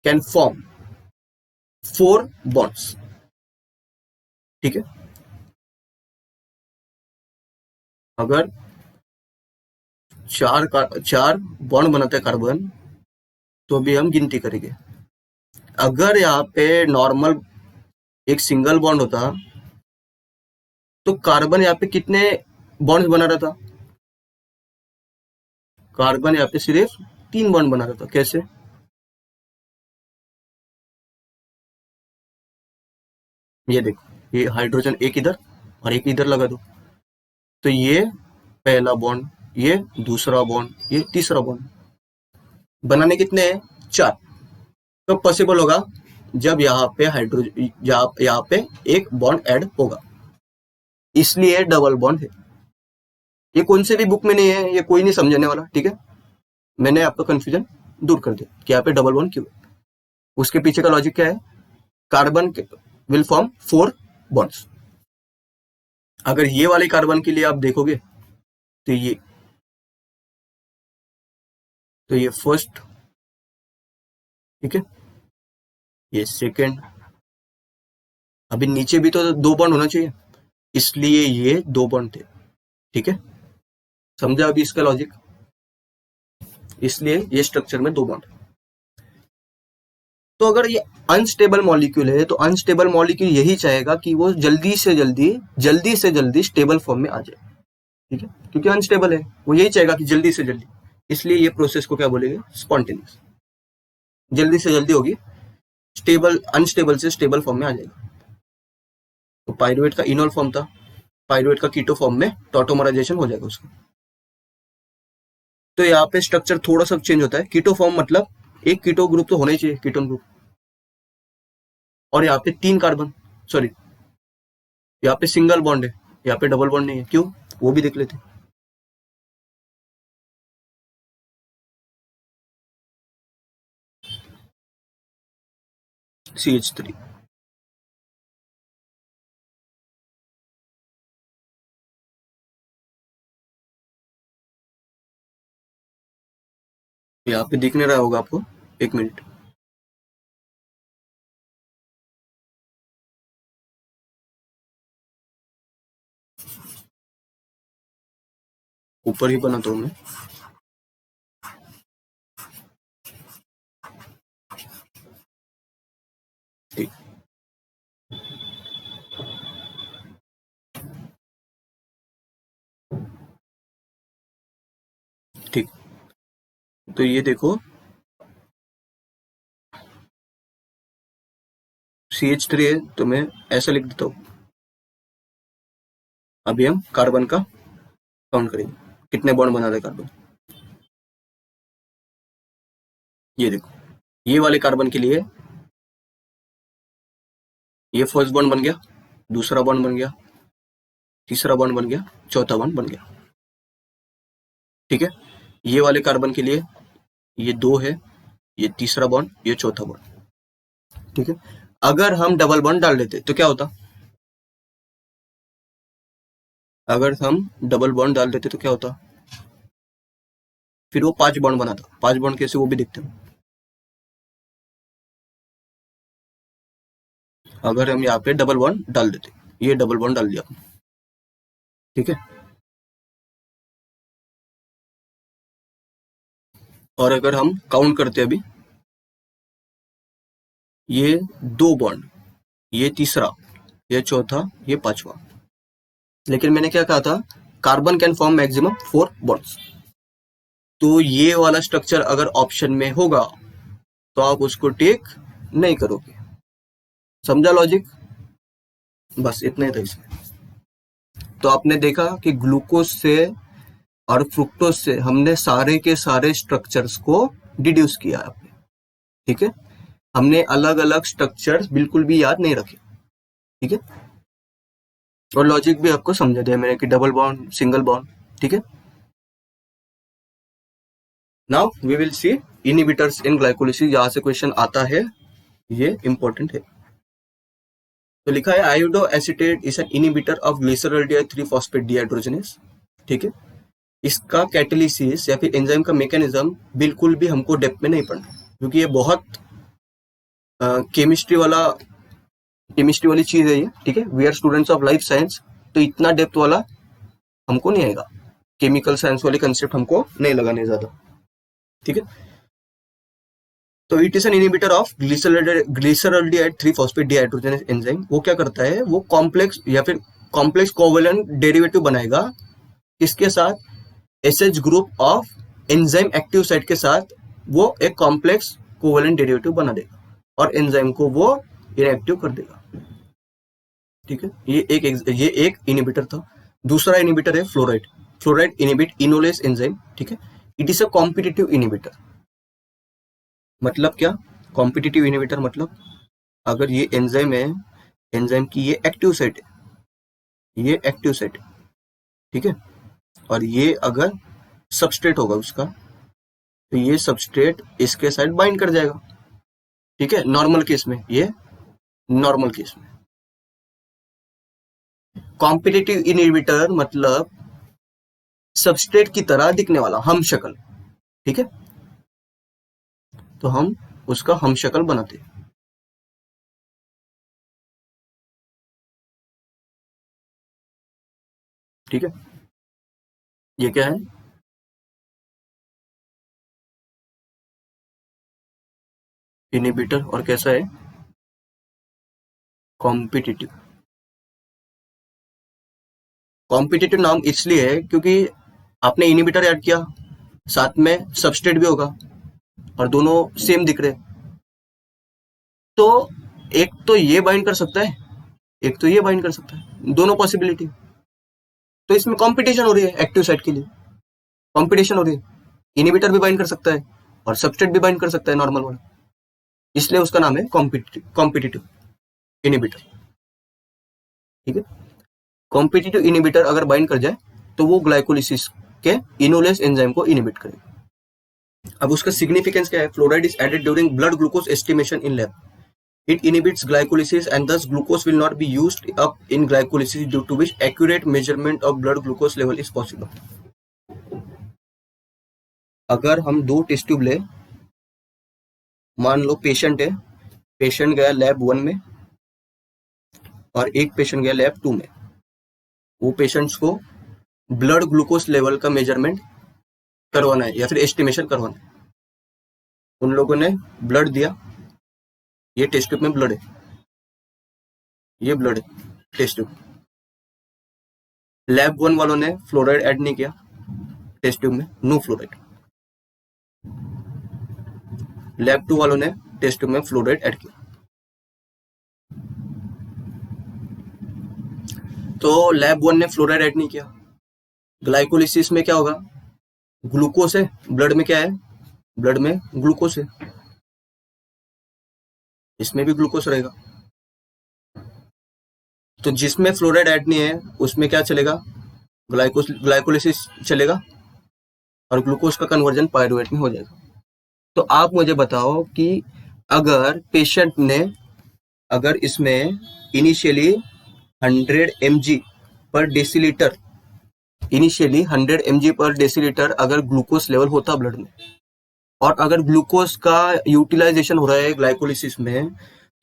can form 4 bonds, ठीक है। अगर चार बॉन्ड बनाता है कार्बन तो भी हम गिनती करेंगे। अगर यहाँ पे नॉर्मल एक सिंगल बॉन्ड होता तो कार्बन यहाँ पे कितने बॉन्ड बना रहा था, कार्बन यहाँ पे सिर्फ 3 बॉन्ड बना रहा था। कैसे, ये देखो, ये हाइड्रोजन एक इधर और एक इधर लगा दो, तो ये पहला बॉन्ड, ये दूसरा बॉन्ड, ये तीसरा बॉन्ड, बनाने कितने हैं, 4। तो पॉसिबल होगा जब यहाँ पे हाइड्रोजन यहाँ पे एक बॉन्ड ऐड होगा, इसलिए डबल बॉन्ड है। ये कौन से भी बुक में नहीं है, ये कोई नहीं समझने वाला, ठीक है। मैंने आपका कंफ्यूजन दूर कर दिया कि यहाँ पे डबल बॉन्ड क्यों है। उसके पीछे का लॉजिक क्या है, कार्बन विल फॉर्म 4 बॉन्ड्स। अगर ये वाले कार्बन के लिए आप देखोगे तो ये फर्स्ट, ठीक है, ये सेकंड, अभी नीचे भी तो 2 बॉन्ड होना चाहिए, इसलिए ये 2 बॉन्ड थे, ठीक है। समझा अभी इसका लॉजिक, इसलिए ये स्ट्रक्चर में 2 बॉन्ड। तो अगर ये अनस्टेबल मॉलिक्यूल है तो अनस्टेबल मॉलिक्यूल यही चाहेगा कि वो जल्दी से जल्दी स्टेबल फॉर्म में आ जाए, ठीक है, क्योंकि अनस्टेबल है, वो यही चाहेगा कि जल्दी से जल्दी, इसलिए ये प्रोसेस को क्या बोलेंगे, स्पॉन्टेनियस। जल्दी से जल्दी होगी, स्टेबल अनस्टेबल से स्टेबल फॉर्म में आ जाएगा। तो पायरुवेट का इनोल फॉर्म था, पायरुवेट का कीटो फॉर्म में टॉटोमराइजेशन हो जाएगा उसका। तो यहाँ पे स्ट्रक्चर थोड़ा सा चेंज होता है। कीटो फॉर्म मतलब एक कीटो ग्रुप तो होना ही चाहिए, कीटोन ग्रुप, और यहाँ पे 3 कार्बन, सॉरी यहाँ पे सिंगल बॉन्ड है, यहाँ पे डबल बॉन्ड नहीं है, क्यों, वो भी देख लेते हैं। CH3, यहाँ पे दिख नहीं रहा होगा आपको, 1 मिनट, ऊपर ही बनाता हूँ मैं। ठीक, ठीक, तो ये देखो CH3 है, तो मैं ऐसा लिख देता हूँ। अभी हम कार्बन का काउंट करेंगे, कितने बॉन्ड बना रहे कार्बन। ये देखो, ये वाले कार्बन के लिए ये फर्स्ट बॉन्ड बन गया, दूसरा बॉन्ड बन गया, तीसरा बॉन्ड बन गया, चौथा बॉन्ड बन गया, ठीक है। ये वाले कार्बन के लिए ये 2 है, ये तीसरा बॉन्ड, ये चौथा बॉन्ड, ठीक है। अगर हम डबल बॉन्ड डाल देते तो क्या होता, अगर हम डबल बॉन्ड डाल देते तो क्या होता, फिर वो 5 बॉन्ड बनाता। 5 बॉन्ड कैसे, वो भी देखते हैं। अगर हम यहाँ पे डबल बॉन्ड डाल देते, ये डबल बॉन्ड डाल दिया, ठीक है। और अगर हम काउंट करते हैं अभी, ये 2 बॉन्ड, ये तीसरा, ये चौथा, ये पांचवा, लेकिन मैंने क्या कहा था, carbon can form maximum 4 bonds. तो ये वाला स्ट्रक्चर अगर ऑप्शन में होगा तो आप उसको टेक नहीं करोगे। समझा लॉजिक? बस इतना ही था इसमें। तो आपने देखा कि ग्लूकोज से और फ्रुक्टोज से हमने सारे के सारे स्ट्रक्चर्स को डिड्यूस किया आपने, ठीक है। हमने अलग अलग स्ट्रक्चर्स बिल्कुल भी याद नहीं रखे, ठीक है। और लॉजिक भी आपको समझा दिया मैंने कि डबल बॉन्ड, सिंगल बॉन्ड, ठीक है। Now we will see inhibitors in glycolysis. यहां से क्वेश्चन आता है, ये इंपॉर्टेंट है। तो लिखा है iodo acetate is an inhibitor of glyceraldehyde 3 phosphate dehydrogenase, ठीक है। इसका कैटालिसिस या फिर एंजाइम का मैकेनिज्म बिल्कुल भी हमको डेप्थ में नहीं पढ़ना, क्योंकि ये बहुत केमिस्ट्री वाली चीज है ये, ठीक है। We are students of life science, तो इतना डेप्थ वाला हमको नहीं आएगा। केमिकल साइंस वाले कंसेप्ट हमको नहीं लगाने ज्यादा, ठीक है। तो it is N inhibitor of glyceraldehyde 3 phosphate dehydrogenase enzyme. वो क्या करता है, वो कॉम्प्लेक्स या फिर कॉम्प्लेक्स कोवेलेंट डेरिवेटिव बनाएगा, किसके साथ, SH group of enzyme active site के साथ वो एक कॉम्प्लेक्स कोवेलेंट डेरिवेटिव बना देगा और एंजाइम को वो इनएक्टिव कर देगा, ठीक है। ये एक इनहिबिटर था। दूसरा इनहिबिटर है fluoride. Fluoride inhibit enolase enzyme, ठीक है। It is a competitive inhibitor. मतलब क्या, कॉम्पिटिटिव इनहिबिटर मतलब अगर ये एंजाइम है, एंजाइम की ये एक्टिव साइट है, ये एक्टिव साइट है, ठीक है। और ये अगर सबस्ट्रेट होगा उसका, तो ये सबस्ट्रेट इसके साथ बाइंड कर जाएगा, ठीक है। नॉर्मल केस में, ये नॉर्मल केस में। कॉम्पिटिटिव इनहिबिटर मतलब सबस्ट्रेट की तरह दिखने वाला, हम शक्ल, ठीक है। तो हम उसका हम शक्ल बनाते हैं, ठीक है। ये क्या है, इनहिबिटर, और कैसा है, कॉम्पिटिटिव। कॉम्पिटिटिव नाम इसलिए है क्योंकि आपने इनहिबिटर ऐड किया, साथ में सबस्ट्रेट भी होगा और दोनों सेम दिख रहे हैं, तो एक तो ये बाइंड कर सकता है, एक तो ये बाइंड कर सकता है, दोनों पॉसिबिलिटी। तो इसमें कंपटीशन हो रही है, एक्टिव साइट के लिए कंपटीशन हो रही है। इनहिबिटर भी बाइंड कर सकता है और सबस्ट्रेट भी बाइंड कर सकता है, नॉर्मल वाला, इसलिए उसका नाम है कॉम्पिटिटिव इनहिबिटर, ठीक है। कॉम्पिटिटिव इनहिबिटर अगर बाइंड कर जाए तो वो ग्लाइकोलिसिस के इनोलेस एंजाइम को इनहिबिट करेगा। अब उसका सिग्निफिकेंस क्या है, fluoride is added during blood glucose estimation in lab. It inhibits glycolysis and thus glucose will not be used up in glycolysis, due to which accurate measurement of blood glucose level is possible. अगर हम 2 टेस्ट ट्यूब ले, मान लो पेशेंट है, पेशेंट गया लैब 1 में और एक पेशेंट गया लैब 2 में। वो पेशेंट्स को ब्लड ग्लूकोज लेवल का मेजरमेंट करवाना है या फिर एस्टिमेशन करवाना है। उन लोगों ने ब्लड दिया, ये टेस्ट ट्यूब में ब्लड है, ये ब्लड है टेस्ट ट्यूब। लैब 1 वालों ने फ्लोराइड ऐड नहीं किया टेस्ट ट्यूब में, नो फ्लोराइड। लैब 2 वालों ने टेस्ट ट्यूब में फ्लोराइड ऐड किया, तो लैब 1 ने फ्लोराइड ऐड नहीं किया। ग्लाइकोलिसिस में क्या होगा, ग्लूकोज है ब्लड में, क्या है, ब्लड में ग्लूकोज है, इसमें भी ग्लूकोज रहेगा। तो जिसमें फ्लोराइड ऐड नहीं है उसमें क्या चलेगा, ग्लाइकोलिसिस चलेगा और ग्लूकोज का कन्वर्जन पायरुवेट में हो जाएगा। तो आप मुझे बताओ कि अगर पेशेंट ने, अगर इसमें इनिशियली 100 mg पर डेसीलीटर, इनिशियली 100 mg पर डेसीलीटर अगर ग्लूकोज लेवल होता ब्लड में, और अगर ग्लूकोज का यूटिलाइजेशन हो रहा है ग्लाइकोलिसिस में,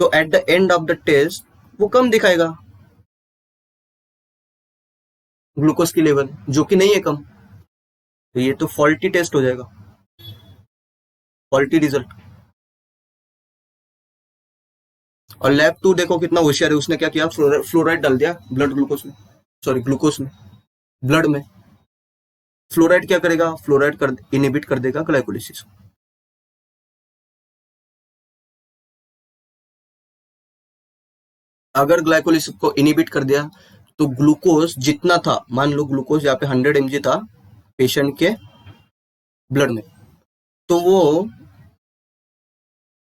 तो at the end of the test वो कम दिखाएगा ग्लूकोज की लेवल, जो कि नहीं है कम, तो ये तो फॉल्टी टेस्ट हो जाएगा। Quality result. और लैब 2 देखो कितना होशियार है, उसने क्या किया, फ्लोराइड डाल दिया ब्लड ग्लूकोज में, सॉरी ग्लूकोज में, ब्लड में। फ्लोराइड क्या करेगा, फ्लोराइड कर इनहिबिट कर देगा ग्लाइकोलिसिस। अगर ग्लाइकोलिसिस को इनहिबिट कर दिया तो ग्लूकोज जितना था, मान लो ग्लूकोज यहाँ पे 100 mg था पेशेंट के ब्लड में, तो वो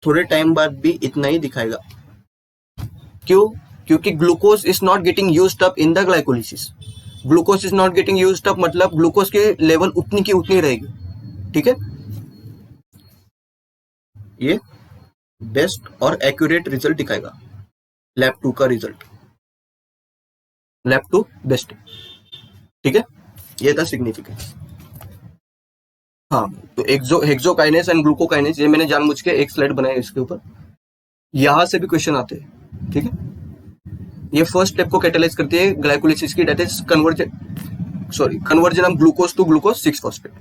थोड़े टाइम बाद भी इतना ही दिखाएगा। क्यों? क्योंकि glucose is not getting used up in the glycolysis. Glucose is not getting used up मतलब ग्लूकोज की लेवल उतनी की उतनी रहेगी। ठीक है, ये बेस्ट और एक्यूरेट रिजल्ट दिखाएगा लैब 2 का रिजल्ट। Lab 2 best. ठीक है, ये था सिग्निफिकेंस। हाँ, तो हेक्सोकाइनेस एंड ग्लूकोकाइनेस, ये मैंने जानबूझ के एक स्लाइड बनाया इसके ऊपर, यहां से भी क्वेश्चन आते हैं। ठीक है, ये फर्स्ट स्टेप को कैटेलाइज करती है ग्लाइकोलिसिस की, that is conversion of glucose to glucose 6 phosphate.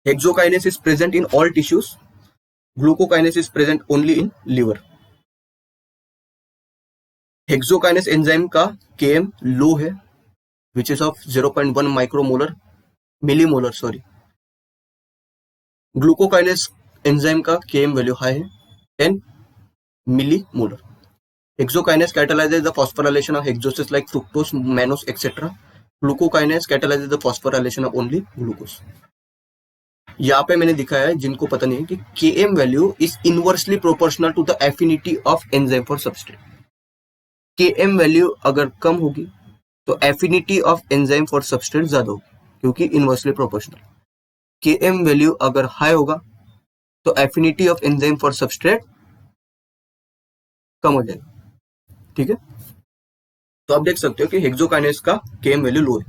Hexokinase is present in all tissues, glucokinase is present only in liver. Hexokinase enzyme का Km लो है, which is of 0.1 micromolar millimolar, sorry. Glucokinase enzyme का Km वैल्यू हाई है, 10 millimolar. Hexokinase catalyzes the phosphorylation of hexoses like fructose, mannose, etc. Glucokinase catalyzes the phosphorylation of only glucose. यहाँ पे मैंने दिखाया है, जिनको पता नहीं है, कि Km value is inversely proportional to the affinity of enzyme for substrate. Km value अगर कम होगी तो affinity of enzyme for substrate ज्यादा होगी, क्योंकि इनवर्सली प्रोपोर्शनल। Km वैल्यू अगर हाई होगा तो affinity of enzyme for substrate कम हो जाएगा। ठीक है, तो आप देख सकते हो कि हेक्सोकाइनेस का Km वैल्यू लो है।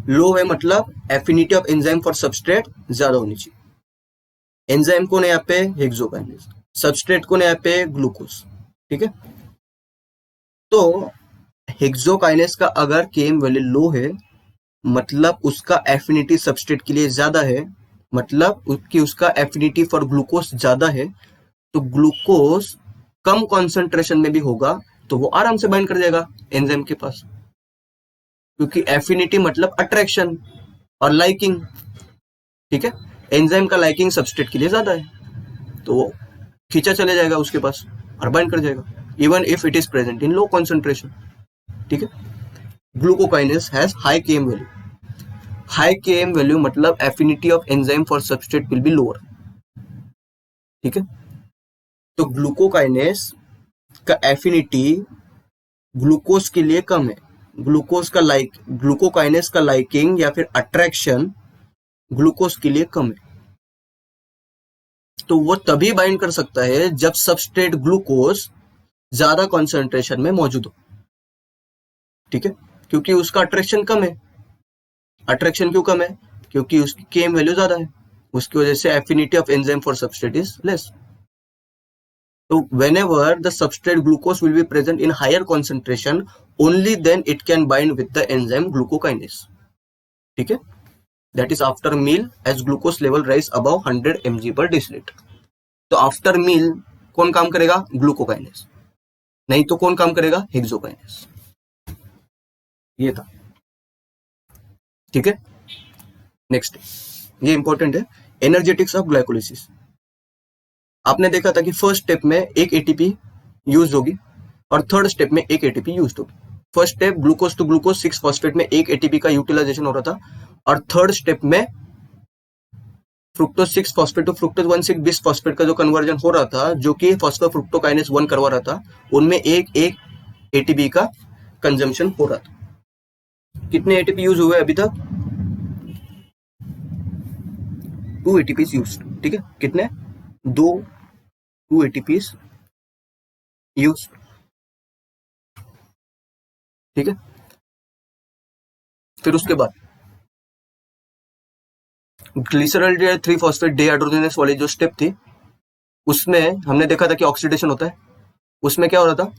लो है मतलब affinity of enzyme for substrate ज्यादा होनी चाहिए। एंजाइम कौन है यहाँ पे, हेक्सोकाइनेस। सबस्ट्रेट कौन है यहाँ पे, ग्लूकोज। ठीक है, तो हेक्सोकाइनेस का अगर Km वैल्यू लो है मतलब उसका एफिनिटी सबस्ट्रेट के लिए ज्यादा है, मतलब कि उसका एफिनिटी फॉर ग्लूकोज ज्यादा है, तो ग्लूकोज कम कॉन्सेंट्रेशन में भी होगा तो वो आराम से बाइंड कर जाएगा एंजाइम के पास, क्योंकि एफिनिटी मतलब अट्रैक्शन और लाइकिंग। ठीक है, एंजाइम का लाइकिंग सबस्ट्रेट के लिए ज्यादा है, तो वो खींचा चले जाएगा उसके पास और बाइंड कर जाएगा, even if it is present in low concentration. ठीक है, glucokinase has high Km value. High Km value मतलब affinity of enzyme for substrate will be lower. ठीक है, तो ग्लूकोकाइनेस का एफिनिटी ग्लूकोज के लिए कम है। ग्लूकोकाइनेस का लाइकिंग या फिर अट्रैक्शन ग्लूकोज के लिए कम है, तो वो तभी बाइंड कर सकता है जब सबस्ट्रेट ग्लूकोज ज्यादा कॉन्सेंट्रेशन में मौजूद हो। ठीक है, क्योंकि उसका अट्रैक्शन कम है। अट्रैक्शन क्यों कम है, क्योंकि उसकी Km वैल्यू ज्यादा है, उसकी वजह से affinity of enzyme for substrate is less. So whenever the substrate glucose will be present in higher concentration, only then it can bind with the enzyme glucokinase. ठीक है, that is after meal as glucose level rise above 100 mg per deciliter. तो आफ्टर मील कौन काम करेगा, ग्लूकोकाइनेस, नहीं तो कौन काम करेगा, हेक्सोकाइनेस। ये था। ठीक है, नेक्स्ट, ये इंपॉर्टेंट है, एनर्जेटिक्स ऑफ ग्लाइकोलिसिस। आपने देखा था कि फर्स्ट स्टेप में एक एटीपी यूज होगी और थर्ड स्टेप में एक एटीपी यूज होगी। First step glucose to glucose 6 phosphate में एक एटीपी का यूटिलाइजेशन हो रहा था, और थर्ड स्टेप में fructose 6 phosphate to fructose 1,6 bis phosphate का जो कन्वर्जन हो रहा था, जो कि फॉस्फोफ्रुक्टोकाइनेस 1 करवा रहा था, उनमें एक एटीपी का कंजम्पशन हो रहा था। कितने एटीपी यूज हुए अभी तक, 2 एटीपी यूज। ठीक है, कितने, 2 एटीपीज यूज। ठीक है, फिर उसके बाद ग्लिसरॉल 3 फॉस्फेट डिहाइड्रोजनेस वाली जो स्टेप थी, उसमें हमने देखा था कि ऑक्सीडेशन होता है। उसमें क्या हो रहा था,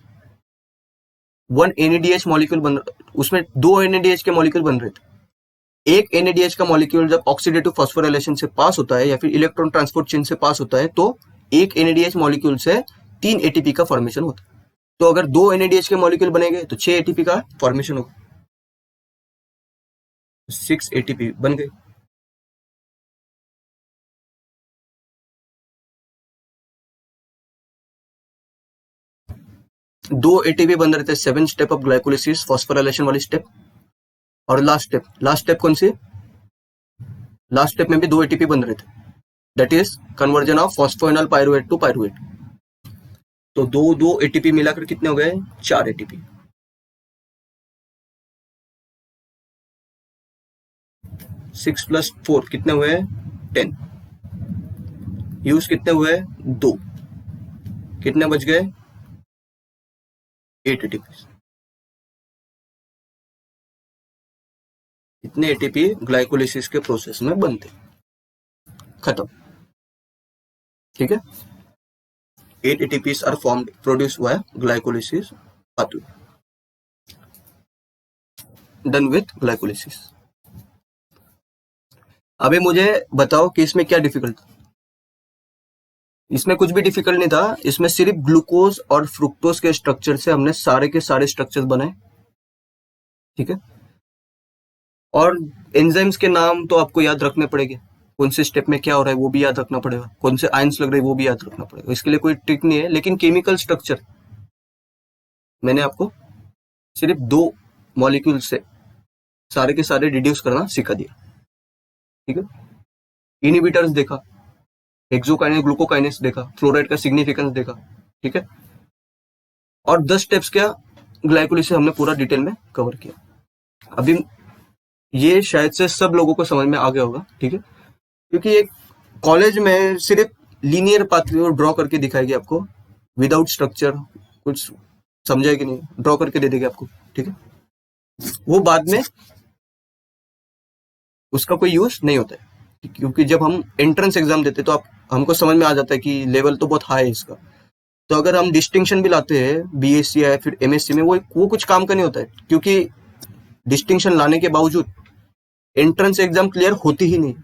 1 NADH मॉलिक्यूल बन, उसमें 2 NADH के मॉलिक्यूल बन रहे थे। एक NADH का मॉलिक्यूल जब ऑक्सीडेटिव फॉस्फोराइलेशन से पास होता है या फिर इलेक्ट्रॉन ट्रांसपोर्ट चेन से पास होता है तो एक NADH मॉलिक्यूल से 3 ATP का फॉर्मेशन होता है। तो अगर 2 NADH के मॉलिक्यूल बनेंगे तो 6 ATP का फॉर्मेशन होगा, 6 ATP बन गए। दो ATP बन रहे थे 7 स्टेप ऑफ ग्लाइकोलिसिस फॉस्फोराइलेशन वाली स्टेप, और लास्ट स्टेप कौन सी? लास्ट स्टेप में भी 2 ATP बन रहे थे, that is conversion of phosphoenol pyruvate to pyruvate. तो दो ATP मिलाकर कितने हो गए? 4 ATP। 6 + 4 कितने हुए? 10। यूज कितने हुए? 2। कितने बच गए? 8 ATP। इतने ATP ग्लाइकोलिसिस के प्रोसेस में बनते, खत्म। ठीक है, 8 ATPs are formed produced via glycolysis pathway. Done with glycolysis. अभी मुझे बताओ कि इसमें क्या डिफिकल्ट था? इसमें कुछ भी डिफिकल्ट नहीं था, इसमें सिर्फ ग्लूकोज और फ्रुक्टोज के स्ट्रक्चर से हमने सारे के सारे स्ट्रक्चर्स बनाए। ठीक है, और एंजाइम्स के नाम तो आपको याद रखने पड़ेंगे, कौन से स्टेप में क्या हो रहा है वो भी याद रखना पड़ेगा, कौन से आयंस लग रहे हैं वो भी याद रखना पड़ेगा। इसके लिए कोई ट्रिक नहीं है, लेकिन केमिकल स्ट्रक्चर मैंने आपको सिर्फ 2 मॉलिक्यूल से सारे के सारे रिड्यूस करना सिखा दिया। ठीक है, इनहिबिटर्स देखा, हेक्सोकाइनेस ग्लूकोकाइनेस देखा, फ्लोराइड का सिग्निफिकेंस देखा। ठीक है, और 10 स्टेप्स क्या ग्लाइकोलिसिस हमने पूरा डिटेल में कवर किया। अभी ये शायद से सब लोगों को समझ में आ गया होगा। ठीक है, क्योंकि एक कॉलेज में सिर्फ लीनियर पाथवे ड्रॉ करके दिखाएगी आपको, विदाउट स्ट्रक्चर, कुछ समझाएगी नहीं, ड्रॉ करके दे देगी आपको। ठीक है, वो बाद में उसका कोई यूज नहीं होता है, क्योंकि जब हम एंट्रेंस एग्जाम देते तो हमको समझ में आ जाता है कि लेवल तो बहुत हाई है इसका। तो अगर हम डिस्टिंक्शन भी लाते हैं BSc या फिर MSc में, वो कुछ काम का नहीं होता है, क्योंकि डिस्टिंक्शन लाने के बावजूद एंट्रेंस एग्जाम क्लियर होती ही नहीं,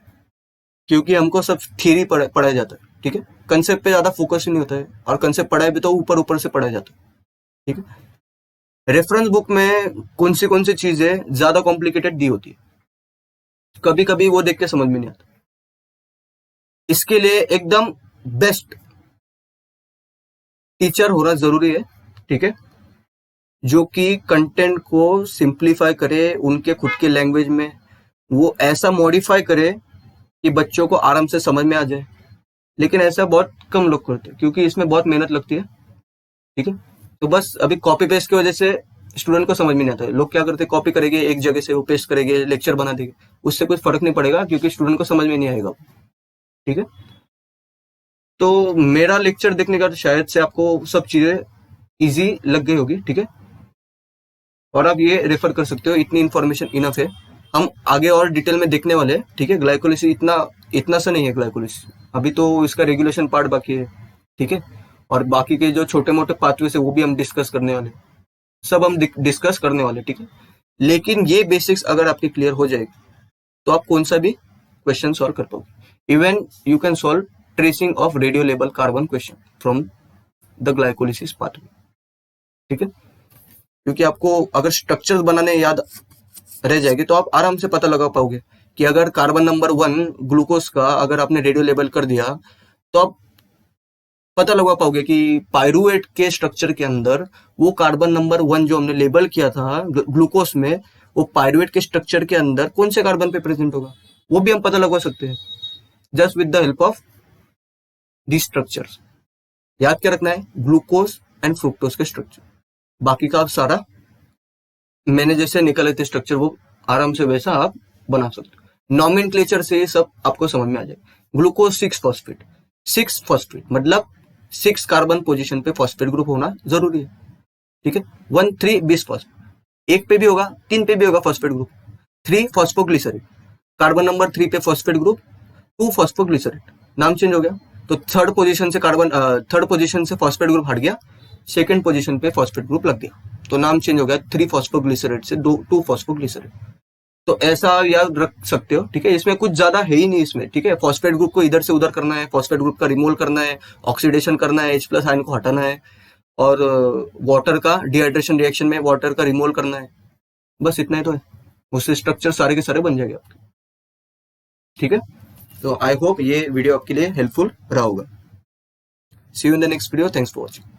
क्योंकि हमको सब थियरी पढ़ाया जाता है। ठीक है, कंसेप्ट पे ज्यादा फोकस ही नहीं होता है, और कंसेप्ट पढ़ाए भी तो ऊपर से पढ़ाया जाता है। ठीक है, रेफरेंस बुक में कौन सी चीजें ज्यादा कॉम्प्लिकेटेड दी होती है, कभी कभी वो देख के समझ में नहीं आता। इसके लिए एकदम बेस्ट टीचर होना जरूरी है। ठीक है, जो कि कंटेंट को सिंप्लीफाई करे उनके खुद के लैंग्वेज में, वो ऐसा मॉडिफाई करे कि बच्चों को आराम से समझ में आ जाए। लेकिन ऐसा बहुत कम लोग करते हैं, क्योंकि इसमें बहुत मेहनत लगती है। ठीक है, तो बस अभी कॉपी पेस्ट की वजह से स्टूडेंट को समझ में नहीं आता है। लोग क्या करते हैं, कॉपी करेंगे एक जगह से, वो पेस्ट करेंगे, लेक्चर बना देंगे, उससे कुछ फर्क नहीं पड़ेगा, क्योंकि स्टूडेंट को समझ में नहीं आएगा। ठीक है, तो मेरा लेक्चर देखने का शायद से आपको सब चीजें इजी लग गई होगी। ठीक है, और आप ये रेफर कर सकते हो, इतनी इन्फॉर्मेशन इनफ है। हम आगे और डिटेल में देखने वाले हैं। ठीक है, ग्लाइकोलिसिस इतना सा नहीं है ग्लाइकोलिसिस, अभी तो इसका रेगुलेशन पार्ट बाकी है। ठीक है, और बाकी के जो छोटे मोटे पाथवे है वो भी हम डिस्कस करने वाले, सब हम डिस्कस करने वाले। ठीक है, लेकिन ये बेसिक्स अगर आपकी क्लियर हो जाएगी तो आप कौन सा भी क्वेश्चन सॉल्व कर पाओगे। Even you can solve tracing of radio label carbon question from the glycolysis pathway. ठीक है, क्योंकि आपको अगर स्ट्रक्चर्स बनाने याद रह जाएगी तो आप आराम से पता लगा पाओगे कि अगर कार्बन नंबर 1 ग्लूकोज का अगर आपने रेडियो लेबल कर दिया तो आप पता लगा पाओगे कि पायरुवेट के स्ट्रक्चर के अंदर वो कार्बन नंबर 1 जो हमने लेबल किया था ग्लूकोज में, वो पायरुवेट के स्ट्रक्चर के अंदर कौन से कार्बन पे प्रेजेंट होगा, वो भी हम पता लगा सकते हैं just with the help of the structures. याद क्या रखना है, ग्लूकोज एंड फ्रुक्टोज के स्ट्रक्चर, बाकी का आप सारा मैंने जैसे निकाले थे स्ट्रक्चर वो आराम से वैसा आप बना सकते हो। नॉमेनक्लेचर से सब आपको समझ में आ जाए। ग्लूकोज 6 फॉस्फेट, 6 फॉस्फेट मतलब 6 कार्बन पोजीशन पे फॉस्फेट ग्रुप होना जरूरी है। ठीक है, 1 3 20 फॉस्फेट, एक पे भी होगा 3 पे भी होगा phosphate group. 3 phosphoglycerate, carbon number 3 पे फॉस्फेट ग्रुप, 2 फॉस्फोग्लिसरेट, नाम चेंज हो गया तो थर्ड पोजीशन से फॉस्फेट ग्रुप हट गया, सेकंड पोजीशन पे फॉस्फेट ग्रुप लग गया, तो नाम चेंज हो गया 3 फॉस्फोग्लिसरेट से 2 फॉस्फोग्लिसरेट। तो ऐसा याद रख सकते हो, ठीक है। इसमें कुछ ज्यादा है ही नहीं इसमें, ठीक है। फॉस्फेट ग्रुप को इधर से उधर करना है, फॉस्फेट ग्रुप का रिमूव करना है, ऑक्सीडेशन करना है, H+ आयन को हटाना है, और वाटर का डिहाइड्रेशन रिएक्शन में वाटर का रिमूव करना है, बस इतना ही तो है। उससे स्ट्रक्चर सारे के सारे बन जाएंगे आपके, ठीक है। तो आई होप ये वीडियो आपके लिए हेल्पफुल रहा होगा। See you in the next video, thanks for watching.